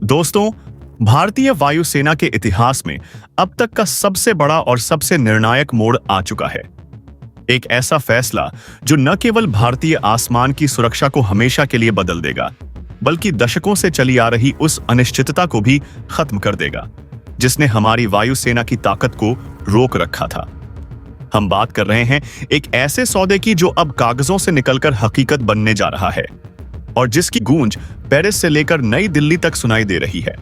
दोस्तों, भारतीय वायुसेना के इतिहास में अब तक का सबसे बड़ा और सबसे निर्णायक मोड़ आ चुका है। एक ऐसा फैसला जो न केवल भारतीय आसमान की सुरक्षा को हमेशा के लिए बदल देगा, बल्कि दशकों से चली आ रही उस अनिश्चितता को भी खत्म कर देगा जिसने हमारी वायुसेना की ताकत को रोक रखा था। हम बात कर रहे हैं एक ऐसे सौदे की जो अब कागजों से निकलकर हकीकत बनने जा रहा है और जिसकी गूंज पेरिस से लेकर नई दिल्ली तक सुनाई दे रही है।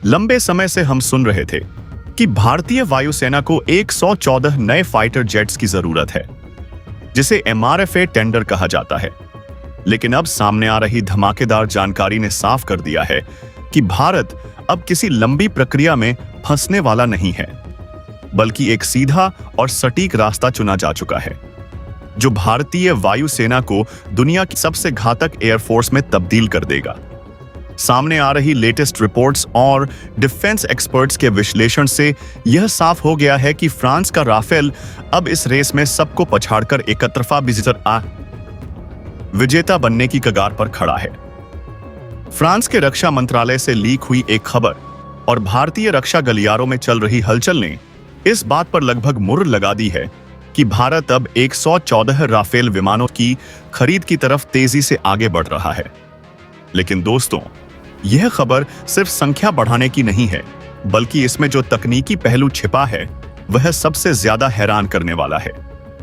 लंबे समय से हम सुन रहे थे कि भारतीय वायुसेना को 114 नए फाइटर जेट्स की जरूरत है, जिसे MRFA टेंडर कहा जाता है। लेकिन अब सामने आ रही धमाकेदार जानकारी ने साफ कर दिया है कि भारत अब किसी लंबी प्रक्रिया में फंसने वाला नहीं है, बल्कि एक सीधा और सटीक रास्ता चुना जा चुका है जो भारतीय वायुसेना को दुनिया की सबसे घातक एयरफोर्स में तब्दील कर देगा। सामने आ रही लेटेस्ट रिपोर्ट्स और डिफेंस एक्सपर्ट्स के विश्लेषण से यह साफ हो गया है कि फ्रांस का राफेल अब इस रेस में सबको पछाड़कर एकतरफा विजेता बनने की कगार पर खड़ा है। फ्रांस के रक्षा मंत्रालय से लीक हुई एक खबर और भारतीय रक्षा गलियारों में चल रही हलचल ने इस बात पर लगभग मुहर लगा दी है कि भारत अब 114 राफेल विमानों की खरीद की तरफ तेजी से आगे बढ़ रहा है। लेकिन दोस्तों, यह खबर सिर्फ संख्या बढ़ाने की नहीं है, बल्कि इसमें जो तकनीकी पहलू छिपा है वह सबसे ज्यादा हैरान करने वाला है,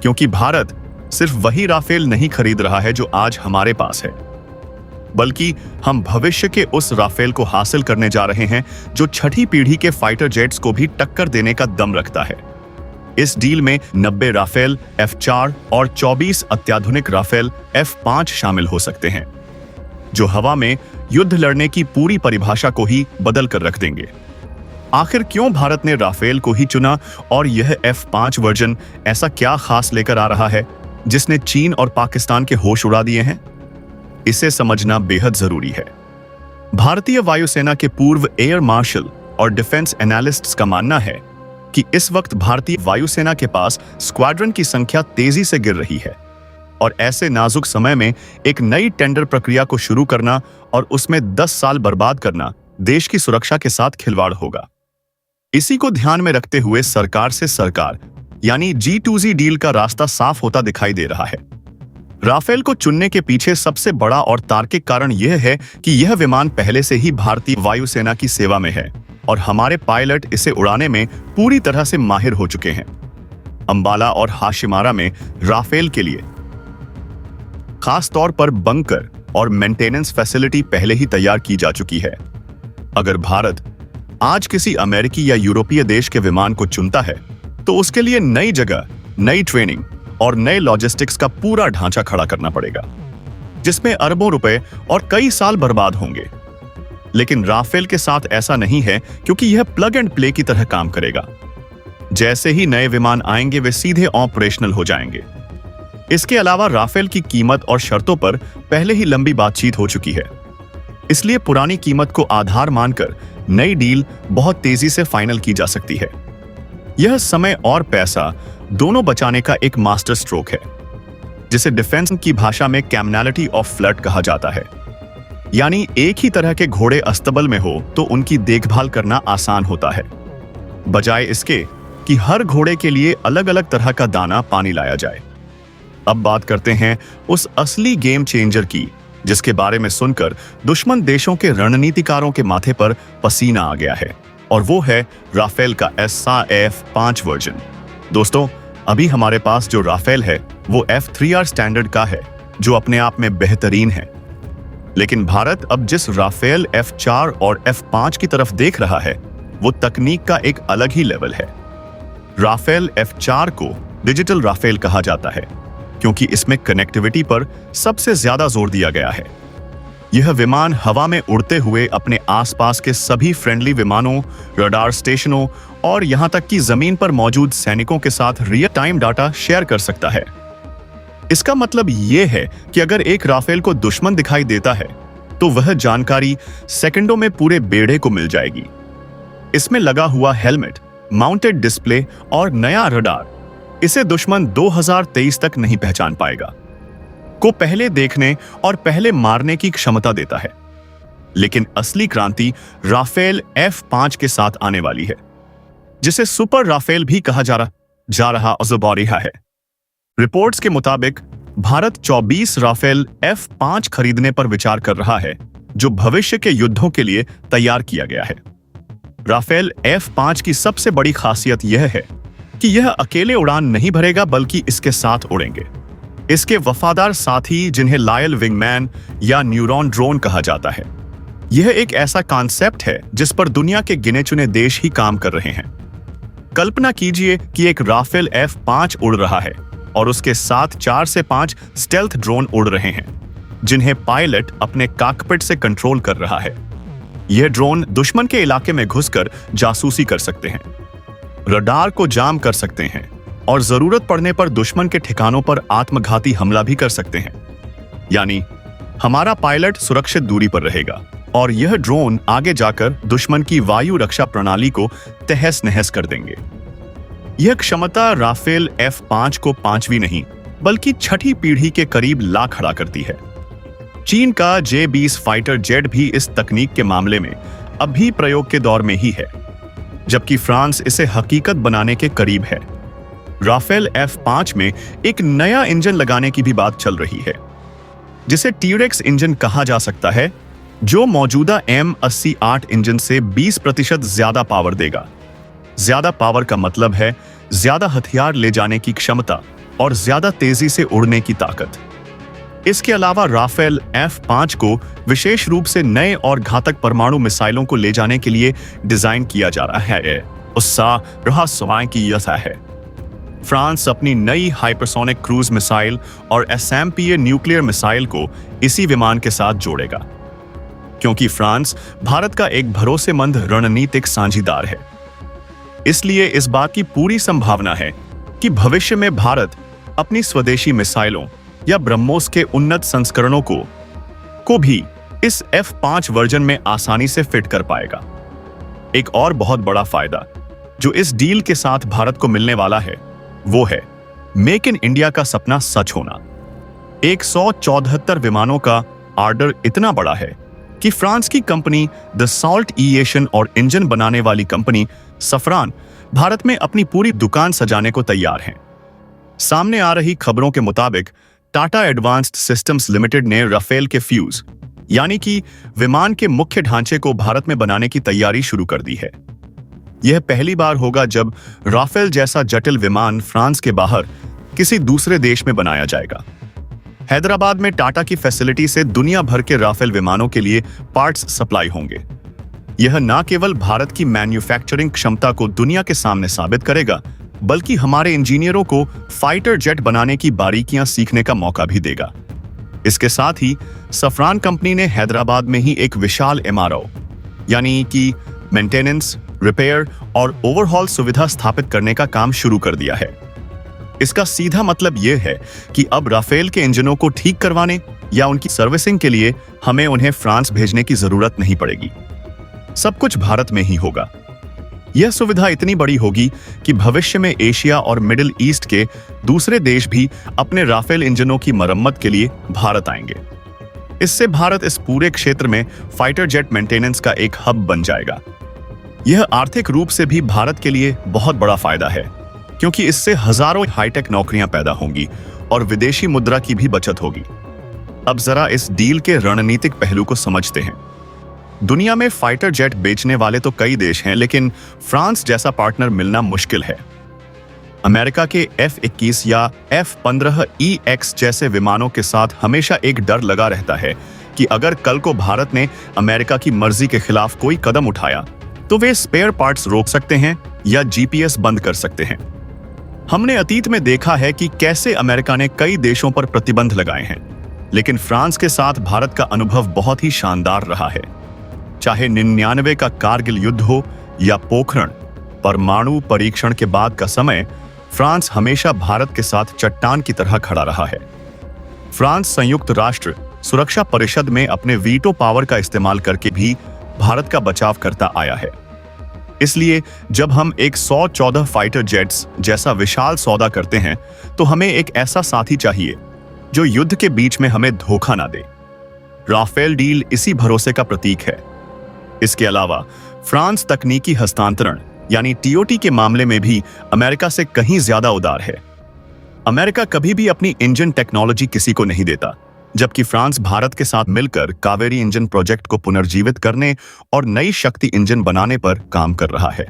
क्योंकि भारत सिर्फ वही राफेल नहीं खरीद रहा है जो आज हमारे पास है, बल्कि हम भविष्य के उस राफेल को हासिल करने जा रहे हैं जो छठी पीढ़ी के फाइटर जेट्स को भी टक्कर देने का दम रखता है। इस डील में 90 राफेल F4 और 24 अत्याधुनिक राफेल F5 शामिल हो सकते हैं, जो हवा में युद्ध लड़ने की पूरी परिभाषा को ही बदल कर रख देंगे। आखिर क्यों भारत ने राफेल को ही चुना और यह F5 वर्जन ऐसा क्या खास लेकर आ रहा है जिसने चीन और पाकिस्तान के होश उड़ा दिए हैं? इसे समझना बेहद जरूरी है। भारतीय वायुसेना के पूर्व एयर मार्शल और डिफेंस एनालिस्ट्स का मानना है कि इस वक्त भारतीय वायुसेना के पास स्क्वाड्रन की संख्या तेजी से गिर रही है और ऐसे नाजुक समय में एक नई टेंडर प्रक्रिया को शुरू करना और उसमें 10 साल बर्बाद करना देश की सुरक्षा के साथ खिलवाड़ होगा। इसी को ध्यान में रखते हुए सरकार से सरकार यानी G2G डील का रास्ता साफ होता दिखाई दे रहा है। राफेल को चुनने के पीछे सबसे बड़ा और तार्किक कारण यह है कि यह विमान पहले से ही भारतीय वायुसेना की सेवा में है और हमारे पायलट इसे उड़ाने में पूरी तरह से माहिर हो चुके हैं। अंबाला और हाशिमारा में राफेल के लिए खास तौर पर बंकर और मेंटेनेंस फैसिलिटी पहले ही तैयार की जा चुकी है। अगर भारत आज किसी अमेरिकी या यूरोपीय देश के विमान को चुनता है तो उसके लिए नई जगह, नई ट्रेनिंग और नए लॉजिस्टिक्स का पूरा ढांचा खड़ा करना पड़ेगा, जिसमें अरबों रुपए और कई साल बर्बाद होंगे। लेकिन राफेल के साथ ऐसा नहीं है, क्योंकि यह प्लग एंड प्ले की तरह काम करेगा। जैसे ही नए विमान आएंगे वे सीधे ऑपरेशनल हो जाएंगे। इसके अलावा राफेल की कीमत और शर्तों पर पहले ही लंबी बातचीत हो चुकी है, इसलिए पुरानी कीमत को आधार मानकर नई डील बहुत तेजी से फाइनल की जा सकती है। यह समय और पैसा दोनों बचाने का एक मास्टर स्ट्रोक है, जिसे डिफेंस की भाषा में कैमनालिटी ऑफ फ्लड कहा जाता है। यानी एक ही तरह के घोड़े अस्तबल में हो तो उनकी देखभाल करना आसान होता है, बजाय इसके कि हर घोड़े के लिए अलग अलग तरह का दाना पानी लाया जाए। अब बात करते हैं उस असली गेम चेंजर की, जिसके बारे में सुनकर दुश्मन देशों के रणनीतिकारों के माथे पर पसीना आ गया है, और वो है राफेल का F5 वर्जन। दोस्तों, अभी हमारे पास जो राफेल है वो F3R स्टैंडर्ड का है, जो अपने आप में बेहतरीन है। लेकिन भारत अब जिस राफेल F4 और F5 की तरफ देख रहा है वो तकनीक का एक अलग ही लेवल है। राफेल F4 को डिजिटल राफेल कहा जाता है, क्योंकि इसमें कनेक्टिविटी पर सबसे ज्यादा जोर दिया गया है। यह विमान हवा में उड़ते हुए अपने आसपास के सभी फ्रेंडली विमानों, रडार स्टेशनों और यहां तक कि जमीन पर मौजूद सैनिकों के साथ रियल टाइम डाटा शेयर कर सकता है। इसका मतलब यह है कि अगर एक राफेल को दुश्मन दिखाई देता है तो वह जानकारी सेकंडों में पूरे बेड़े को मिल जाएगी। इसमें लगा हुआ हेलमेट, माउंटेड डिस्प्ले और नया रडार इसे दुश्मन 2023 तक नहीं पहचान पाएगा, को पहले देखने और पहले मारने की क्षमता देता है। लेकिन असली क्रांति राफेल F-5 के साथ आने वाली है, जिसे सुपर राफेल भी कहा जा रहा है। रिपोर्ट्स के मुताबिक भारत 24 राफेल F-5 खरीदने पर विचार कर रहा है, जो भविष्य के युद्धों के लिए तैयार किया गया है। राफेल F-5 की सबसे बड़ी खासियत यह है कि यह अकेले उड़ान नहीं भरेगा, बल्कि इसके साथ उड़ेंगे इसके वफादार साथी, जिन्हें लॉयल विंगमैन या न्यूरॉन ड्रोन कहा जाता है। यह एक ऐसा कॉन्सेप्ट है जिस पर दुनिया के गिने चुने देश ही काम कर रहे हैं। कल्पना कीजिए कि एक राफेल F-5 उड़ रहा है और उसके साथ 4 से 5 स्टेल्थ ड्रोन उड़ रहे हैं, जिन्हें पायलट अपने कॉकपिट से कंट्रोल कर रहा है। यह ड्रोन दुश्मन के इलाके में घुसकर जासूसी कर सकते हैं, रडार को जाम कर सकते हैं और जरूरत पड़ने पर दुश्मन के ठिकानों पर आत्मघाती हमला भी कर सकते हैं। यानी हमारा पायलट सुरक्षित दूरी पर रहेगा और यह ड्रोन आगे जाकर दुश्मन की वायु रक्षा प्रणाली को तहस नहस कर देंगे। यह क्षमता राफेल F-5 को 5वीं नहीं बल्कि 6ठी पीढ़ी के करीब ला खड़ा करती है। चीन का J-20 फाइटर जेट भी इस तकनीक के मामले में अभी प्रयोग के दौर में ही है, जबकि फ्रांस इसे हकीकत बनाने के करीब है। राफेल F-5 में एक नया इंजन लगाने की भी बात चल रही है, जिसे T-Rex इंजन कहा जा सकता है, जो मौजूदा M88 इंजन से 20% ज्यादा पावर देगा। ज्यादा पावर का मतलब है ज्यादा हथियार ले जाने की क्षमता और ज्यादा तेजी से उड़ने की ताकत। इसके अलावा राफेल F-5 को विशेष रूप से नए और घातक परमाणु मिसाइलों को ले जाने के लिए डिजाइन किया जा रहा है। फ्रांस अपनी नई हाइपरसोनिक क्रूज मिसाइल और SMPA न्यूक्लियर मिसाइल को इसी विमान के साथ जोड़ेगा, क्योंकि फ्रांस भारत का एक भरोसेमंद रणनीतिक साझीदार है। इसलिए इस बात की पूरी संभावना है कि भविष्य में भारत अपनी स्वदेशी मिसाइलों या ब्रह्मोस के उन्नत संस्करणों को भी इस F-5 वर्जन में आसानी से फिट कर पाएगा। एक और बहुत बड़ा फायदा जो इस डील के साथ भारत को मिलने वाला है, वो है मेक इन इंडिया का सपना सच होना। 174 विमानों का ऑर्डर इतना बड़ा है कि फ्रांस की कंपनी दसॉल्ट एविएशन और इंजन बनाने वाली कंपनी सफरान भारत में अपनी पूरी दुकान सजाने को तैयार हैं। सामने आ रही खबरों के मुताबिक टाटा एडवांस्ड सिस्टम्स लिमिटेड ने राफेल के फ्यूज यानी कि विमान के मुख्य ढांचे को भारत में बनाने की तैयारी शुरू कर दी है। यह पहली बार होगा जब राफेल जैसा जटिल विमान फ्रांस के बाहर किसी दूसरे देश में बनाया जाएगा। हैदराबाद में टाटा की फैसिलिटी से दुनिया भर के राफेल विमानों के लिए पार्ट्स सप्लाई होंगे। यह न केवल भारत की मैन्युफैक्चरिंग क्षमता को दुनिया के सामने साबित करेगा, बल्कि हमारे इंजीनियरों को फाइटर जेट बनाने की बारीकियां सीखने का मौका भी देगा। इसके साथ ही सफरान कंपनी ने हैदराबाद में ही एक विशाल MRO यानी कि मेंटेनेंस, रिपेयर और ओवरहॉल सुविधा स्थापित करने का काम शुरू कर दिया है। इसका सीधा मतलब यह है कि अब राफेल के इंजनों को ठीक करवाने या उनकी सर्विसिंग के लिए हमें उन्हें फ्रांस भेजने की जरूरत नहीं पड़ेगी। सब कुछ भारत में ही होगा। यह सुविधा इतनी बड़ी होगी कि भविष्य में एशिया और मिडिल ईस्ट के दूसरे देश भी अपने राफेल इंजनों की मरम्मत के लिए भारत आएंगे। इससे भारत इस पूरे क्षेत्र में फाइटर जेट मेंटेनेंस का एक हब बन जाएगा। यह आर्थिक रूप से भी भारत के लिए बहुत बड़ा फायदा है, क्योंकि इससे हजारों हाईटेक नौकरियां पैदा होंगी और विदेशी मुद्रा की भी बचत होगी। अब जरा इस डील के रणनीतिक पहलू को समझते हैं। दुनिया में फाइटर जेट बेचने वाले तो कई देश हैं, लेकिन फ्रांस जैसा पार्टनर मिलना मुश्किल है। अमेरिका के F-21 या F-15EX जैसे विमानों के साथ हमेशा एक डर लगा रहता है कि अगर कल को भारत ने अमेरिका की मर्जी के खिलाफ कोई कदम उठाया तो वे स्पेयर पार्ट्स रोक सकते हैं या GPS बंद कर सकते हैं। हमने अतीत में देखा है कि कैसे अमेरिका ने कई देशों पर प्रतिबंध लगाए हैं, लेकिन फ्रांस के साथ भारत का अनुभव बहुत ही शानदार रहा है। चाहे 99 का कारगिल युद्ध हो या पोखरण परमाणु परीक्षण के बाद का समय, फ्रांस हमेशा भारत के साथ चट्टान की तरह खड़ा रहा है। फ्रांस संयुक्त राष्ट्र सुरक्षा परिषद में अपने वीटो पावर का इस्तेमाल करके भी भारत का बचाव करता आया है। इसलिए जब हम 114 फाइटर जेट्स जैसा विशाल सौदा करते हैं, तो हमें एक ऐसा साथी चाहिए जो युद्ध के बीच में हमें धोखा ना दे। राफेल डील इसी भरोसे का प्रतीक है। इसके अलावा फ्रांस तकनीकी हस्तांतरण यानी टीओटी के मामले में भी अमेरिका से कहीं ज्यादा उदार है। अमेरिका कभी भी अपनी इंजन टेक्नोलॉजी किसी को नहीं देता, जबकि फ्रांस भारत के साथ मिलकर कावेरी इंजन प्रोजेक्ट को पुनर्जीवित करने और नई शक्ति इंजन बनाने पर काम कर रहा है।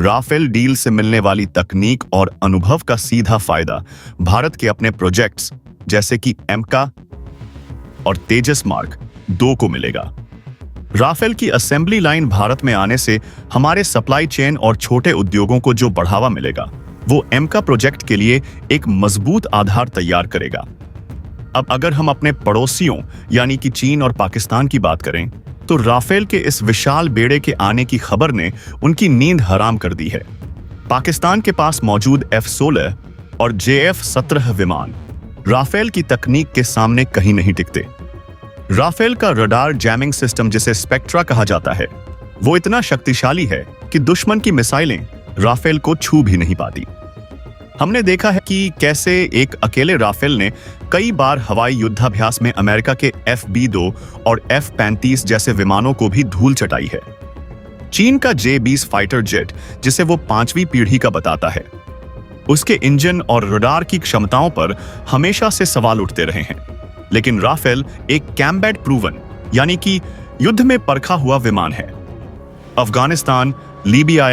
राफेल डील से मिलने वाली तकनीक और अनुभव का सीधा फायदा भारत के अपने प्रोजेक्ट्स जैसे कि एमका और तेजस मार्क 2 को मिलेगा। राफेल की असेंबली लाइन भारत में आने से हमारे सप्लाई चेन और छोटे उद्योगों को जो बढ़ावा मिलेगा, वो एमका प्रोजेक्ट के लिए एक मजबूत आधार तैयार करेगा। अब अगर हम अपने पड़ोसियों यानी कि चीन और पाकिस्तान की बात करें, तो राफेल के इस विशाल बेड़े के आने की खबर ने उनकी नींद हराम कर दी है। पाकिस्तान के पास मौजूद F-16 और JF-17 विमान राफेल की तकनीक के सामने कहीं नहीं टिकते। राफेल का रडार जैमिंग सिस्टम, जिसे स्पेक्ट्रा कहा जाता है, वो इतना शक्तिशाली है कि दुश्मन की मिसाइलें राफेल को छू भी नहीं पाती। हमने देखा है कि कैसे एक अकेले राफेल ने कई बार हवाई युद्धाभ्यास में अमेरिका के F-22 और F-35 जैसे विमानों को भी धूल चटाई है। चीन का J-20 फाइटर जेट, जिसे वो 5वीं पीढ़ी का बताता है, उसके इंजन और रडार की क्षमताओं पर हमेशा से सवाल उठते रहे हैं। लेकिन राफेल एक कॉम्बैट प्रूवन यानी कि युद्ध में परखा हुआ विमान है। अफगानिस्तान, लीबिया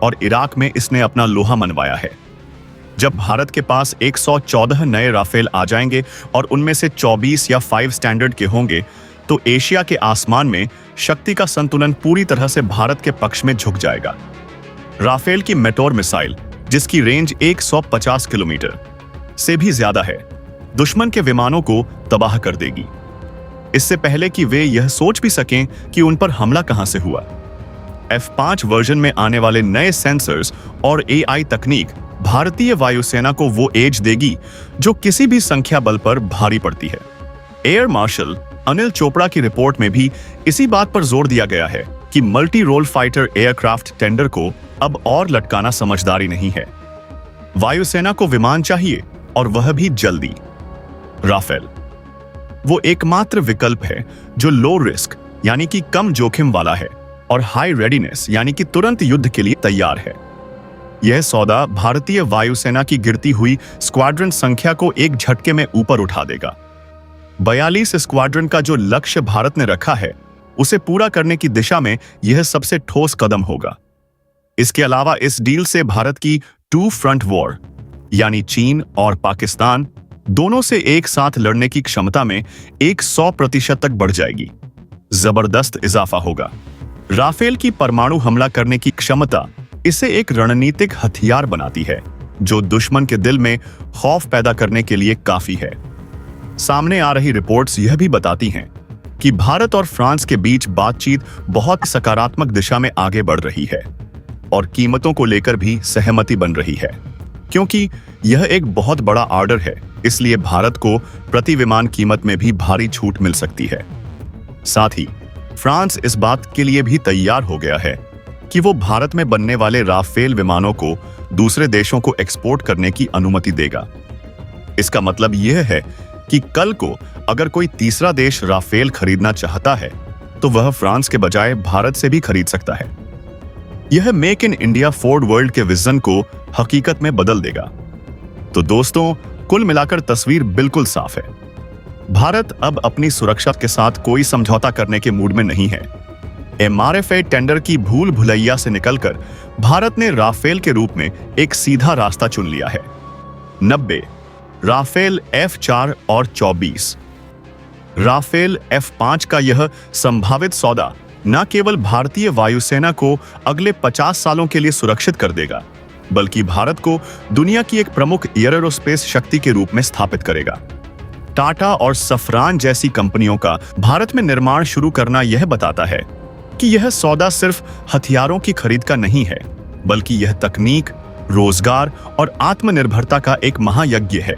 और इराक में इसने अपना लोहा मनवाया है। जब भारत के पास 114 नए राफेल आ जाएंगे और उनमें से 24 या 5 स्टैंडर्ड के होंगे, तो एशिया के आसमान में शक्ति का संतुलन पूरी तरह से भारत के पक्ष में झुक जाएगा। राफेल की मेटोर मिसाइल, जिसकी रेंज 150 किलोमीटर से भी ज्यादा है, दुश्मन के विमानों को तबाह कर देगी, इससे पहले कि वे यह सोच भी सकें कि उन पर हमला कहां से हुआ। F-5 वर्जन में आने वाले नए सेंसर्स और AI तकनीक भारतीय वायुसेना को वो एज देगी जो किसी भी संख्या बल पर भारी पड़ती है। एयर मार्शल अनिल चोपड़ा की रिपोर्ट में भी इसी बात पर जोर दिया गया है कि multi role fighter aircraft tender को अब और लटकाना समझदारी नहीं है। वायुसेना को विमान चाहिए, और वह भी जल्दी। राफेल वो एकमात्र विकल्प है जो लो रिस्क यानी कि कम जोखिम वाला है और हाई रेडीनेस यानी कि तुरंत युद्ध के लिए तैयार है। यह सौदा भारतीय वायुसेना की गिरती हुई स्क्वाड्रन संख्या को एक झटके में ऊपर उठा देगा। 42 स्क्वाड्रन का जो लक्ष्य भारत ने रखा है, उसे पूरा करने की दिशा में यह सबसे ठोस कदम होगा। इसके अलावा इस डील से भारत की 2 फ्रंट वॉर यानी चीन और पाकिस्तान दोनों से एक साथ लड़ने की क्षमता में 100% तक बढ़ जाएगी। जबरदस्त इजाफा होगा। राफेल की परमाणु हमला करने की क्षमता इसे एक रणनीतिक हथियार बनाती है, जो दुश्मन के दिल में खौफ पैदा करने के लिए काफी है। सामने आ रही रिपोर्ट्स यह भी बताती हैं कि भारत और फ्रांस के बीच बातचीत बहुत सकारात्मक दिशा में आगे बढ़ रही है और कीमतों को लेकर भी सहमति बन रही है। क्योंकि यह एक बहुत बड़ा ऑर्डर है, इसलिए भारत को प्रति विमान कीमत में भी भारी छूट मिल सकती है। साथ ही फ्रांस इस बात के लिए भी तैयार हो गया है कि वो भारत में बनने वाले राफेल विमानों को दूसरे देशों को एक्सपोर्ट करने की अनुमति देगा। इसका मतलब यह है कि कल को अगर कोई तीसरा देश राफेल खरीदना चाहता है, तो वह फ्रांस के बजाय भारत से भी खरीद सकता है। यह make in India Ford world के विजन को हकीकत में बदल देगा। तो दोस्तों, कुल मिलाकर तस्वीर बिल्कुल साफ है। भारत अब अपनी सुरक्षा के साथ कोई समझौता करने के मूड में नहीं है। MRFA टेंडर की भूल भुलैया से निकलकर भारत ने राफेल के रूप में एक सीधा रास्ता चुन लिया है। 90 राफेल F-4 और 24 राफेल F-5 का यह संभावित सौदा न केवल भारतीय वायुसेना को अगले 50 सालों के लिए सुरक्षित कर देगा, बल्कि भारत को दुनिया की एक प्रमुख एयरोस्पेस शक्ति के रूप में स्थापित करेगा। टाटा और सफरान जैसी कंपनियों का भारत में निर्माण शुरू करना यह बताता है कि यह सौदा सिर्फ हथियारों की खरीद का नहीं है, बल्कि यह तकनीक, रोजगार और आत्मनिर्भरता का एक महायज्ञ है।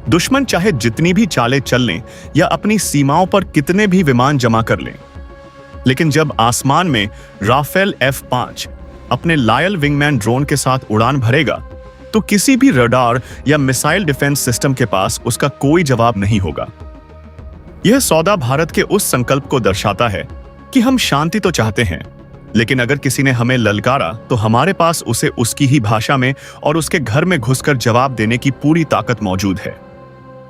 दुश्मन चाहे जितनी भी चालें चल लें या अपनी सीमाओं पर कितने भी विमान जमा कर लें, लेकिन जब आसमान में राफेल F-5 अपने लायल विंगमैन ड्रोन के साथ उड़ान भरेगा, तो किसी भी रडार या मिसाइल डिफेंस सिस्टम के पास उसका कोई जवाब नहीं होगा। यह सौदा भारत के उस संकल्प को दर्शाता है कि हम शांति तो चाहते हैं, लेकिन अगर किसी ने हमें ललकारा तो हमारे पास उसे उसकी ही भाषा में और उसके घर में घुसकर जवाब देने की पूरी ताकत मौजूद है।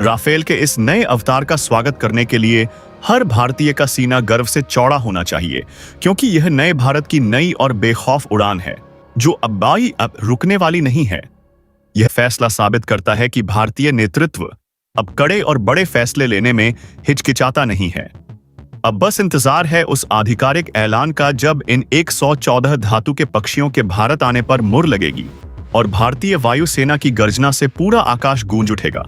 राफेल के इस नए अवतार का स्वागत करने के लिए हर भारतीय का सीना गर्व से चौड़ा होना चाहिए, क्योंकि यह नए भारत की नई और बेखौफ उड़ान है जो अब रुकने वाली नहीं है। यह फैसला साबित करता है कि भारतीय नेतृत्व अब कड़े और बड़े फैसले लेने में हिचकिचाता नहीं है। अब बस इंतजार है उस आधिकारिक ऐलान का जब इन 114 धातु के पक्षियों के भारत आने पर मुहर लगेगी और भारतीय वायुसेना की गर्जना से पूरा आकाश गूंज उठेगा।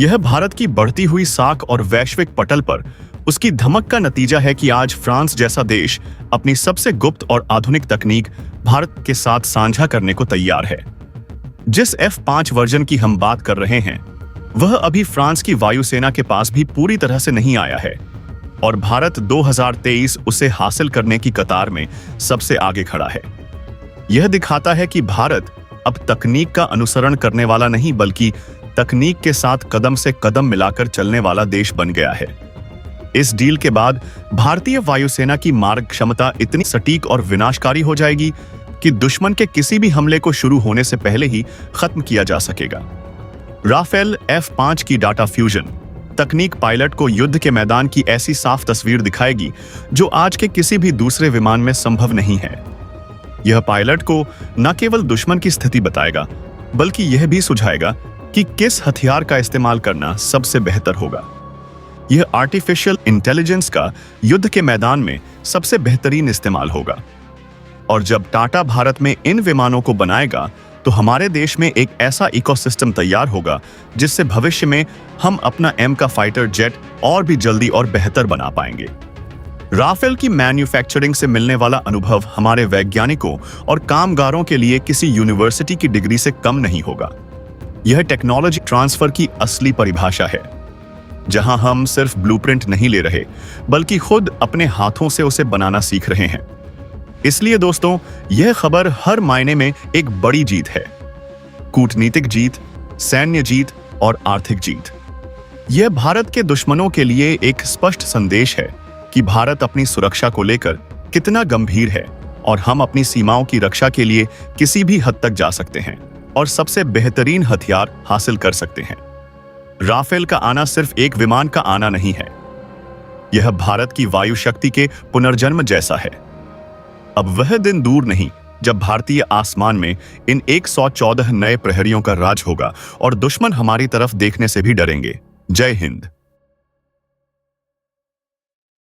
यह भारत की बढ़ती हुई साख और वैश्विक पटल पर उसकी धमक का नतीजा है कि आज फ्रांस जैसा देश अपनी सबसे गुप्त और आधुनिक तकनीक भारत के साथ साझा करने को तैयार है। जिस F-5 वर्जन की हम बात कर रहे हैं वह अभी फ्रांस की वायुसेना के पास भी पूरी तरह से नहीं आया है और भारत 2023 उसे हासिल करने की कतार में सबसे आगे खड़ा है। यह दिखाता है कि भारत अब तकनीक का अनुसरण करने वाला नहीं बल्कि तकनीक के साथ कदम से कदम मिलाकर चलने वाला देश बन गया है। इस डील के बाद भारतीय वायुसेना की मार्ग क्षमता इतनी सटीक और विनाशकारी हो जाएगी कि दुश्मन के किसी भी हमले को शुरू होने से पहले ही खत्म किया जा सकेगा। राफेल F-5 की डाटा फ्यूजन तकनीक पायलट को युद्ध के मैदान की ऐसी साफ तस्वीर दिखाएगी जो आज के किसी भी दूसरे विमान में संभव नहीं है। यह पायलट को न केवल दुश्मन की स्थिति बताएगा बल्कि यह भी सुझाएगा कि किस हथियार का इस्तेमाल करना सबसे बेहतर होगा। यह आर्टिफिशियल इंटेलिजेंस का युद्ध के मैदान में सबसे बेहतरीन इस्तेमाल होगा। और जब टाटा भारत में इन विमानों को बनाएगा तो हमारे देश में एक ऐसा इकोसिस्टम तैयार होगा जिससे भविष्य में हम अपना M का फाइटर जेट और भी जल्दी और बेहतर बना पाएंगे। राफेल की मैन्युफैक्चरिंग से मिलने वाला अनुभव हमारे वैज्ञानिकों और कामगारों के लिए किसी यूनिवर्सिटी की डिग्री से कम नहीं होगा। यह टेक्नोलॉजी ट्रांसफर की असली परिभाषा है, जहां हम सिर्फ ब्लूप्रिंट नहीं ले रहे बल्कि खुद अपने हाथों से उसे बनाना सीख रहे हैं। इसलिए दोस्तों, यह खबर हर मायने में एक बड़ी जीत है। कूटनीतिक जीत, सैन्य जीत और आर्थिक जीत। यह भारत के दुश्मनों के लिए एक स्पष्ट संदेश है कि भारत अपनी सुरक्षा को लेकर कितना गंभीर है और हम अपनी सीमाओं की रक्षा के लिए किसी भी हद तक जा सकते हैं और सबसे बेहतरीन हथियार हासिल कर सकते हैं। राफेल का आना सिर्फ एक विमान का आना नहीं है, यह भारत की वायु शक्ति के पुनर्जन्म जैसा है। अब वह दिन दूर नहीं जब भारतीय आसमान में इन 114 नए प्रहरियों का राज होगा और दुश्मन हमारी तरफ देखने से भी डरेंगे। जय हिंद।